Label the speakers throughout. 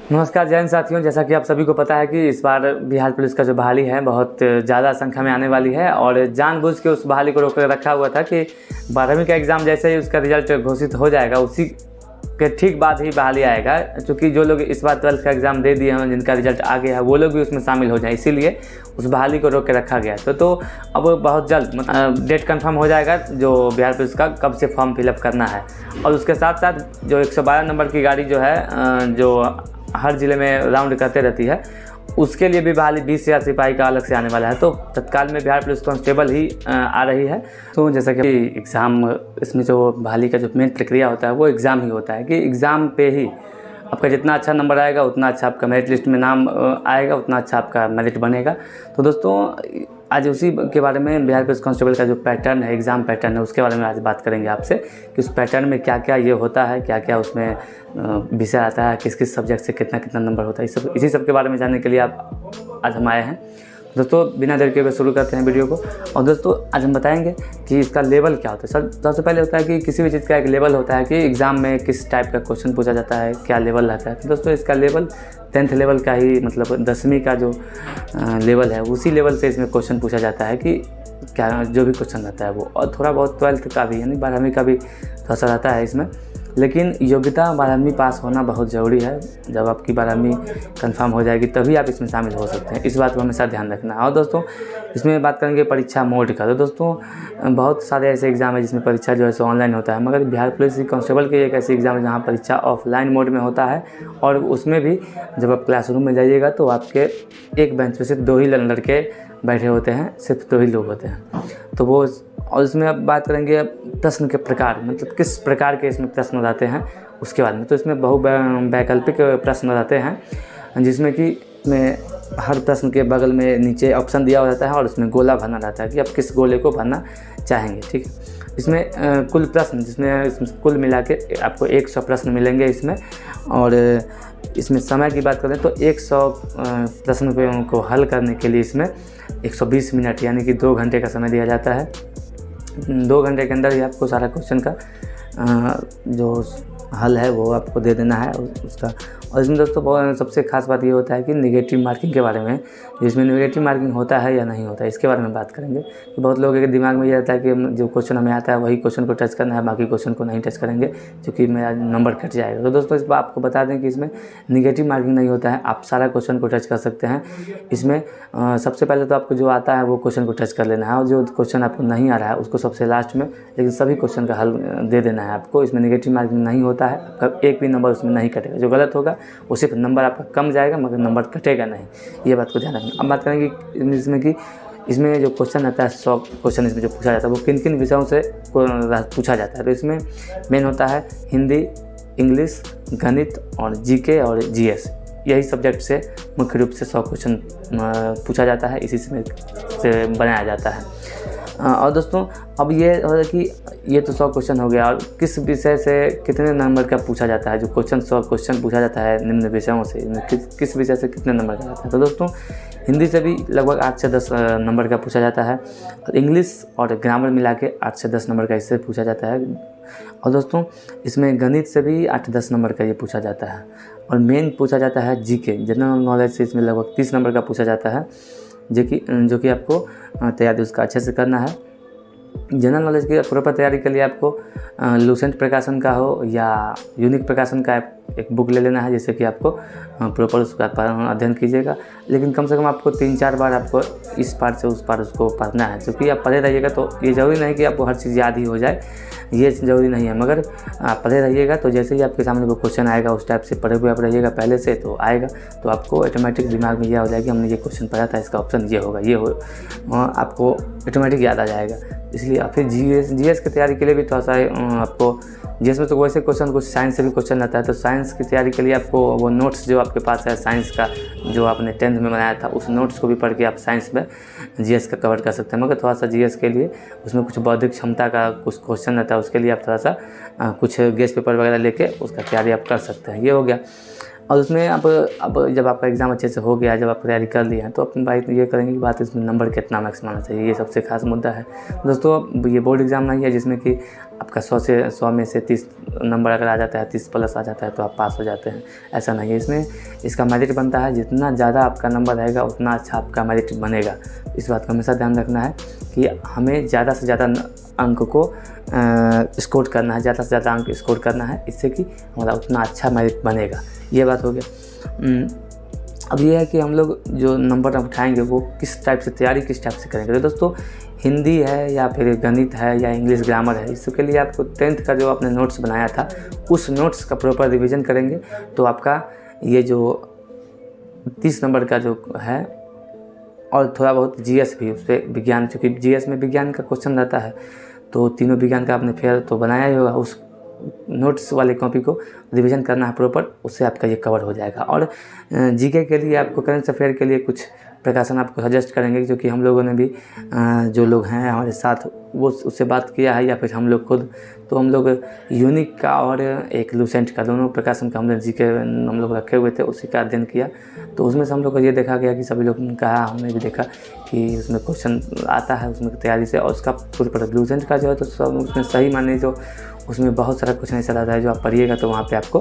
Speaker 1: नमस्कार जैन साथियों, जैसा कि आप सभी को पता है कि इस बार बिहार पुलिस का जो बहाली है बहुत ज़्यादा संख्या में आने वाली है और जानबूझ के उस बहाली को रोक कर रखा हुआ था कि 12वीं का एग्ज़ाम जैसे ही उसका रिजल्ट घोषित हो जाएगा उसी के ठीक बाद ही बहाली आएगा। क्योंकि जो लोग इस बार 12th का एग्ज़ाम दे दिए हैं, जिनका रिजल्ट आ गया है, वो लोग भी उसमें शामिल हो जाए, इसीलिए उस बहाली को रोक के रखा गया। तो अब बहुत जल्द डेट कंफर्म हो जाएगा जो बिहार पुलिस का कब से फॉर्म फिलअप करना है। और उसके साथ साथ जो 112 नंबर की गाड़ी जो है जो हर ज़िले में राउंड करते रहती है, उसके लिए भी बहाली 20,000 सिपाही का अलग से आने वाला है। तो तत्काल में बिहार पुलिस कांस्टेबल ही आ रही है। तो जैसा कि एग्ज़ाम, इसमें जो बहाली का जो मेन प्रक्रिया होता है वो एग्ज़ाम ही होता है कि एग्ज़ाम पे ही आपका जितना अच्छा नंबर आएगा उतना अच्छा आपका मेरिट लिस्ट में नाम आएगा, उतना अच्छा आपका मेरिट बनेगा। तो दोस्तों आज उसी के बारे में बिहार पुलिस कांस्टेबल का जो पैटर्न है, एग्ज़ाम पैटर्न है, उसके बारे में आज बात करेंगे आपसे कि उस पैटर्न में क्या क्या ये होता है, क्या क्या उसमें विषय आता है, किस किस सब्जेक्ट से कितना कितना नंबर होता है, इसी सब के बारे में जानने के लिए आज हम आए हैं। दोस्तों बिना देर के हुए शुरू करते हैं वीडियो को। और दोस्तों आज हम बताएंगे कि इसका लेवल क्या होता है। सबसे पहले होता है कि किसी भी चीज़ का एक लेवल होता है कि एग्ज़ाम में किस टाइप का क्वेश्चन पूछा जाता है, क्या लेवल रहता है। तो दोस्तों इसका लेवल 10th लेवल का ही, मतलब 10वीं का जो लेवल है उसी लेवल से इसमें क्वेश्चन पूछा जाता है कि क्या जो भी क्वेश्चन रहता है वो। और थोड़ा बहुत 12th का भी, यानी 12वीं का भी थोड़ा सा रहता है इसमें। लेकिन योग्यता 12वीं पास होना बहुत ज़रूरी है। जब आपकी 12वीं कंफर्म हो जाएगी तभी आप इसमें शामिल हो सकते हैं, इस बात को हमेशा ध्यान रखना है। और दोस्तों इसमें बात करेंगे परीक्षा मोड का। तो दोस्तों बहुत सारे ऐसे एग्ज़ाम है जिसमें परीक्षा जो है सो ऑनलाइन होता है, मगर बिहार पुलिस कांस्टेबल के एक ऐसे एग्ज़ाम है जहाँ परीक्षा ऑफलाइन मोड में होता है। और उसमें भी जब आप क्लासरूम में जाइएगा तो आपके एक बेंच पर सिर्फ 2 ही लड़के बैठे होते हैं, सिर्फ 2 ही लोग होते हैं। तो वो, और इसमें अब बात करेंगे प्रश्न के प्रकार, मतलब किस प्रकार के इसमें प्रश्न रहते हैं उसके बारे में। तो इसमें वैकल्पिक प्रश्न रहते हैं जिसमें कि इसमें हर प्रश्न के बगल में नीचे ऑप्शन दिया हुआ रहता है और उसमें गोला भरना रहता है कि आप किस गोले को भरना चाहेंगे। ठीक है, इसमें कुल प्रश्न, जिसमें कुल मिला के आपको 100 प्रश्न मिलेंगे इसमें। और इसमें समय की बात करें तो 100 प्रश्न को हल करने के लिए इसमें 120 मिनट यानी कि 2 घंटे का समय दिया जाता है। 2 घंटे के अंदर ही आपको सारा क्वेश्चन का जो हल है वो आपको दे देना है उसका। और इसमें दोस्तों सबसे खास बात ये होता है कि नेगेटिव मार्किंग के बारे में, जिसमें नेगेटिव मार्किंग होता है या नहीं होता है इसके बारे में बात करेंगे। कि बहुत लोगों के दिमाग में ये रहता है कि जो क्वेश्चन हमें आता है वही क्वेश्चन को टच करना है, बाकी क्वेश्चन को नहीं टच करेंगे क्योंकि मेरा नंबर कट जाएगा। तो दोस्तों इस बार आपको बता दें कि इसमें नेगेटिव मार्किंग नहीं होता है, आप सारा क्वेश्चन को टच कर सकते हैं। इसमें सबसे पहले तो आपको जो आता है वो क्वेश्चन को टच कर लेना है, और जो क्वेश्चन आपको नहीं आ रहा है उसको सबसे लास्ट में, लेकिन सभी क्वेश्चन का हल दे देना है आपको। इसमें नेगेटिव मार्किंग नहीं होता है, आपका एक भी नंबर उसमें नहीं कटेगा। जो गलत होगा वो सिर्फ नंबर आपका कम जाएगा मगर नंबर कटेगा नहीं, ये बात को ध्यान रखना। अब बात करेंगे इसमें कि इसमें जो क्वेश्चन आता है 100 क्वेश्चन इसमें जो पूछा जाता है वो किन किन विषयों से पूछा जाता है। तो इसमें मेन होता है हिंदी, इंग्लिश, गणित और जीके और जीएस। यही सब्जेक्ट से मुख्य रूप से 100 क्वेश्चन पूछा जाता है, इसी से बनाया जाता है। और दोस्तों अब ये हो कि ये तो 100 क्वेश्चन हो गया, और किस विषय से कितने नंबर का पूछा जाता है। जो 100 क्वेश्चन पूछा जाता है निम्न विषयों से, किस विषय से कितने नंबर का जाता है। तो दोस्तों हिंदी से भी लगभग 8 से 10 नंबर का पूछा जाता है, और इंग्लिश और ग्रामर मिला के 8 से 10 नंबर का इससे पूछा जाता है। और दोस्तों इसमें गणित से भी 8-10 नंबर का ये पूछा जाता है। और मेन पूछा जाता है जीके, जनरल नॉलेज से इसमें लगभग 30 नंबर का पूछा जाता है, जो कि आपको तैयारी उसका अच्छे से करना है। जनरल नॉलेज की प्रॉपर तैयारी के लिए आपको लूसेंट प्रकाशन का हो या यूनिक प्रकाशन का एक बुक ले लेना है, जैसे कि आपको प्रॉपर उसका अध्ययन कीजिएगा। लेकिन कम से कम आपको 3-4 बार आपको इस पार से उस पार उसको पढ़ना है, क्योंकि आप पढ़े रहिएगा तो ये ज़रूरी नहीं कि आपको हर चीज़ याद ही हो जाए, ये ज़रूरी नहीं है। मगर आप पढ़े रहिएगा तो जैसे ही आपके सामने वो क्वेश्चन आएगा उस टाइप से पढ़े हुए आप रहिएगा पहले से, तो आएगा तो आपको ऑटोमेटिक दिमाग में यह हो जाएगा हमने ये क्वेश्चन पढ़ा था, इसका ऑप्शन ये होगा, ये हो, आपको ऑटोमेटिक याद आ जाएगा। इसलिए फिर जीएस की तैयारी के लिए भी थोड़ा सा आपको, जीएस में तो वैसे क्वेश्चन कुछ साइंस से भी क्वेश्चन आता है, तो साइंस की तैयारी के लिए आपको वो नोट्स जो आपके पास है साइंस का, जो आपने 10th में बनाया था, उस नोट्स को भी पढ़ के आप साइंस में जीएस का कवर कर सकते हैं। मगर थोड़ा सा जीएस के लिए उसमें कुछ बौद्धिक क्षमता का कुछ क्वेश्चन रहता है, उसके लिए आप थोड़ा सा कुछ गेस पेपर वगैरह लेके उसका तैयारी आप कर सकते हैं। ये हो गया। और उसमें अब जब आपका एग्ज़ाम अच्छे से हो गया, जब आप तैयारी कर लिए हैं, तो अपनी बात ये करेंगे कि बात इसमें नंबर कितना मैक्सिमम आना चाहिए, ये सबसे खास मुद्दा है। दोस्तों ये बोर्ड एग्ज़ाम नहीं है जिसमें कि आपका 100 में से 30 नंबर अगर आ जाता है, 30 प्लस आ जाता है तो आप पास हो जाते हैं, ऐसा नहीं है। इसमें इसका मेरिट बनता है, जितना ज़्यादा आपका नंबर रहेगा उतना अच्छा आपका मेरिट बनेगा। इस बात का हमेशा ध्यान रखना है कि हमें ज़्यादा से ज़्यादा अंक को स्कोर करना है, ज़्यादा से ज़्यादा अंक स्कोर करना है, इससे कि हमारा उतना अच्छा मेरिट बनेगा। ये बात हो गया। अब ये है कि हम लोग जो नंबर उठाएंगे वो किस टाइप से तैयारी किस टाइप से करेंगे। तो दोस्तों हिंदी है या फिर गणित है या इंग्लिश ग्रामर है, इसके लिए आपको 10th का जो आपने नोट्स बनाया था उस नोट्स का प्रॉपर रिवीजन करेंगे तो आपका ये जो 30 नंबर का जो है, और थोड़ा बहुत जीएस भी, उस पर विज्ञान, चूँकि जीएस में विज्ञान का क्वेश्चन रहता है तो तीनों विज्ञान का आपने फेयर तो बनाया ही होगा, उस नोट्स वाले कॉपी को रिवीजन करना है प्रॉपर, उससे आपका ये कवर हो जाएगा। और जीके के लिए आपको, करंट अफेयर के लिए कुछ प्रकाशन आपको सजेस्ट करेंगे, क्योंकि हम लोगों ने भी जो लोग हैं हमारे साथ वो उससे बात किया है या फिर हम लोग खुद, तो हम लोग यूनिक का और एक लूसेंट का दोनों प्रकाशन का हमने जीके हम लोग रखे हुए थे, उसी का अध्ययन किया। तो उसमें से हम लोग को ये देखा गया कि सभी लोग ने कहा, हमने भी देखा कि उसमें क्वेश्चन आता है उसमें तैयारी से, और उसका पूरी लूसेंट का जो है तो सब उसमें सही माने जो उसमें बहुत सारा क्वेश्चन ऐसा रहता है जो आप पढ़िएगा तो वहाँ पे आपको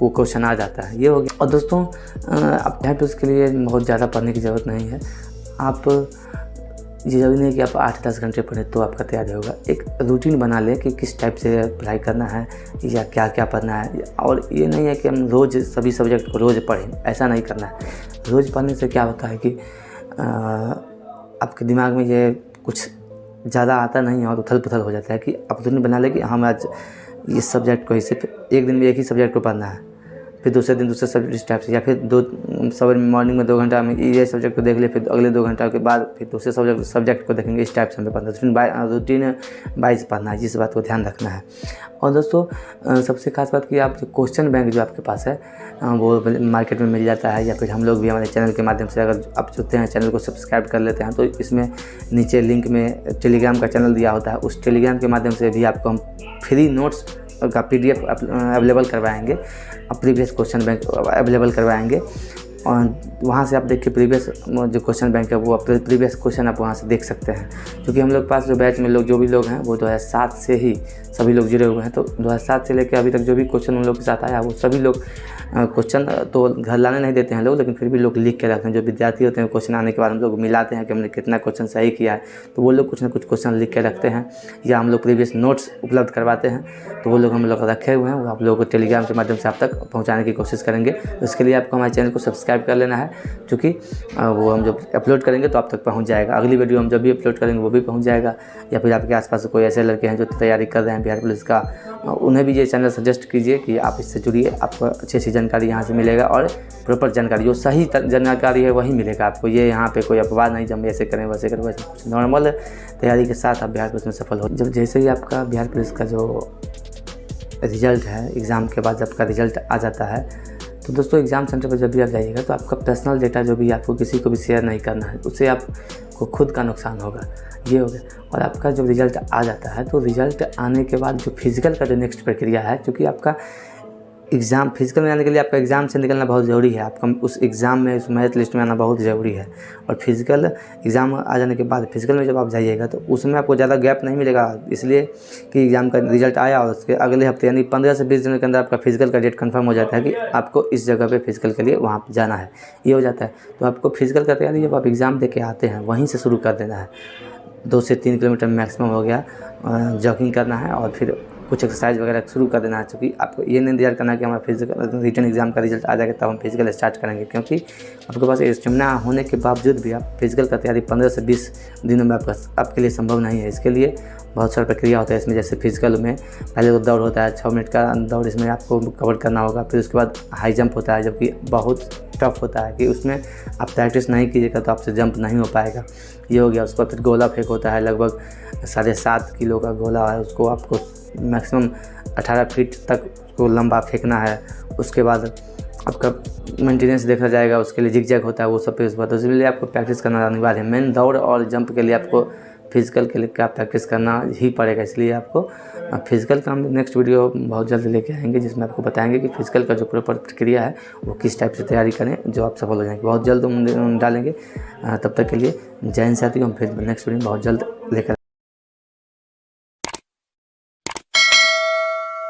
Speaker 1: वो क्वेश्चन आ जाता है। ये हो गया। और दोस्तों आप यहाँ पे उसके लिए बहुत ज़्यादा पढ़ने की ज़रूरत नहीं है। आप ये ज़रूरी नहीं कि आप 8-10 घंटे पढ़ें तो आपका तैयारी होगा। एक रूटीन बना लें कि किस टाइप से पढ़ाई करना है या क्या क्या पढ़ना है। और ये नहीं है कि हम रोज़ सभी सब्जेक्ट को रोज़ पढ़ें, ऐसा नहीं करना है। रोज़ पढ़ने से क्या होता है कि आपके दिमाग में ये कुछ ज़्यादा आता नहीं है और उथल पुथल हो जाता है कि आप रूटीन बना लें कि हम आज इस सब्जेक्ट को इसे एक दिन में एक ही सब्जेक्ट को पढ़ना है, फिर दूसरे दिन दूसरे सब्जेक्ट इस टाइप से, या फिर सवेरे मॉर्निंग में 2 घंटा में ये सब्जेक्ट को देख ले, फिर अगले 2 घंटा के बाद फिर दूसरे सब्जेक्ट को देखेंगे, इस टाइप से हमें पढ़ना है। फिर रूटीन वाइज पढ़ना है, जिस बात को ध्यान रखना है। और दोस्तों सबसे खास बात कि आप जो क्वेश्चन बैंक जो आपके पास है वो मार्केट में मिल जाता है, या फिर हम लोग भी हमारे चैनल के माध्यम से, अगर आप जुड़ते हैं चैनल को सब्सक्राइब कर लेते हैं तो इसमें नीचे लिंक में टेलीग्राम का चैनल दिया होता है, उस टेलीग्राम के माध्यम से भी आपको हम फ्री नोट्स का PDF अवेलेबल करवाएंगे, प्रीवियस क्वेश्चन बैंक अवेलेबल करवाएंगे। और वहाँ से आप देखिए प्रीवियस जो क्वेश्चन बैंक है वो प्रीवियस क्वेश्चन आप वहाँ से देख सकते हैं। क्योंकि हम लोग पास जो बैच में लोग जो भी लोग हैं वो 2007 से ही सभी लोग जुड़े हुए हैं, तो 2007 से लेकर अभी तक जो भी क्वेश्चन उन लोग के साथ आया वो सभी लोग क्वेश्चन तो घर लाने नहीं देते हैं लोग, लेकिन फिर भी लोग लिख के रखते हैं। जो विद्यार्थी होते हैं क्वेश्चन आने के बाद हम लोग मिलाते हैं कि हमने कितना क्वेश्चन सही किया है, तो वो लोग कुछ ना कुछ क्वेश्चन लिख के रखते हैं, या हम लोग प्रीवियस नोट्स उपलब्ध करवाते हैं, तो वो लोग हम लोग रखे हुए हैं, वो आप लोगों को टेलीग्राम के माध्यम से आप तक पहुँचाने की कोशिश करेंगे। उसके लिए आपको हमारे चैनल को सब्सक्राइब कर लेना है, क्योंकि वो हम जब अपलोड करेंगे तो आप तक पहुँच जाएगा। अगली वीडियो हम जब भी अपलोड करेंगे वो भी पहुँच जाएगा। या फिर आपके आसपास कोई ऐसे लड़के हैं जो तैयारी कर रहे हैं बिहार पुलिस का, उन्हें भी ये चैनल सजेस्ट कीजिए कि आप इससे जुड़िए, आपको अच्छी अच्छी जानकारी यहाँ से मिलेगा, और प्रॉपर जानकारी जो सही जानकारी है वही मिलेगा आपको। ये यहाँ पे कोई अपवाद नहीं जब ऐसे करें वैसे करें, वैसे कुछ नॉर्मल तैयारी के साथ आप बिहार पुलिस में सफल हो। जब जैसे ही आपका बिहार पुलिस का जो रिज़ल्ट है, एग्ज़ाम के बाद जब का रिज़ल्ट आ जाता है, तो दोस्तों एग्ज़ाम सेंटर पर जब भी आप जाइएगा तो आपका पर्सनल डेटा जो भी आपको किसी को भी शेयर नहीं करना है, उससे आपको खुद का नुकसान होगा। ये हो गया। और आपका जब रिज़ल्ट आ जाता है तो रिज़ल्ट आने के बाद जो फिज़िकल का जो नेक्स्ट प्रक्रिया है, क्योंकि आपका एग्ज़ाम फिज़िकल में आने के लिए आपका एग्ज़ाम से निकलना बहुत ज़रूरी है, आपका उस एग्ज़ाम में उस मेरिट लिस्ट में आना बहुत ज़रूरी है। और फिज़िकल एग्ज़ाम आ जाने के बाद फिज़िकल में जब आप जाइएगा तो उसमें आपको ज़्यादा गैप नहीं मिलेगा, इसलिए कि एग्ज़ाम का रिज़ल्ट आया और उसके अगले हफ्ते यानी 15 से 20 दिनों के अंदर आपका फिज़िकल का डेट कंफर्म हो जाता है कि आपको इस जगह पे फिज़िकल के लिए वहाँ पर जाना है, ये हो जाता है। तो आपको फिज़िकल का तैयारी जब आप एग्ज़ाम दे के आते हैं वहीं से शुरू कर देना है। 2 से 3 किलोमीटर मैक्सिमम हो गया, जॉगिंग करना है और फिर कुछ एक्सरसाइज वगैरह शुरू कर देना है। क्योंकि आपको ये नहीं इंतजार करना कि हमारा फिजिकल रिटन एग्जाम का रिजल्ट आ जाएगा तब हम फिजिकल स्टार्ट करेंगे, क्योंकि आपके पास स्टेमिना होने के बावजूद भी आप फिजिकल का तैयारी 15 से 20 दिनों में आपके लिए संभव नहीं है। इसके लिए बहुत सारी प्रक्रिया होता है इसमें, जैसे फिजिकल में पहले तो दौड़ होता है 6 मिनट का दौड़, इसमें आपको कवर करना होगा। फिर उसके बाद हाई जंप होता है, जबकि बहुत टफ होता है कि उसमें आप प्रैक्टिस नहीं कीजिएगा तो आपसे जंप नहीं हो पाएगा। ये हो गया। उसके बाद फिर गोला फेंक होता है, लगभग 7.5 किलो का गोला है, उसको आपको मैक्सिमम 18 फीट तक उसको लंबा फेंकना है। उसके बाद आपका मेंटेनेंस देखा जाएगा, उसके लिए जिग जैग होता है वो सब पे। उसके लिए आपको प्रैक्टिस करना अनिवार्य है। मेन दौड़ और जंप के लिए आपको फिजिकल के लिए क्या प्रैक्टिस करना ही पड़ेगा, इसलिए आपको फिजिकल का हम नेक्स्ट वीडियो बहुत जल्द लेके आएंगे, जिसमें आपको बताएंगे कि फिजिकल का जो प्रॉपर प्रक्रिया है वो किस टाइप से तैयारी करें जो आप सफल हो जाएंगे। बहुत जल्द हम डालेंगे। तब तक के लिए जय हिंद साथियों, हम फिर नेक्स्ट वीडियो बहुत जल्द लेकर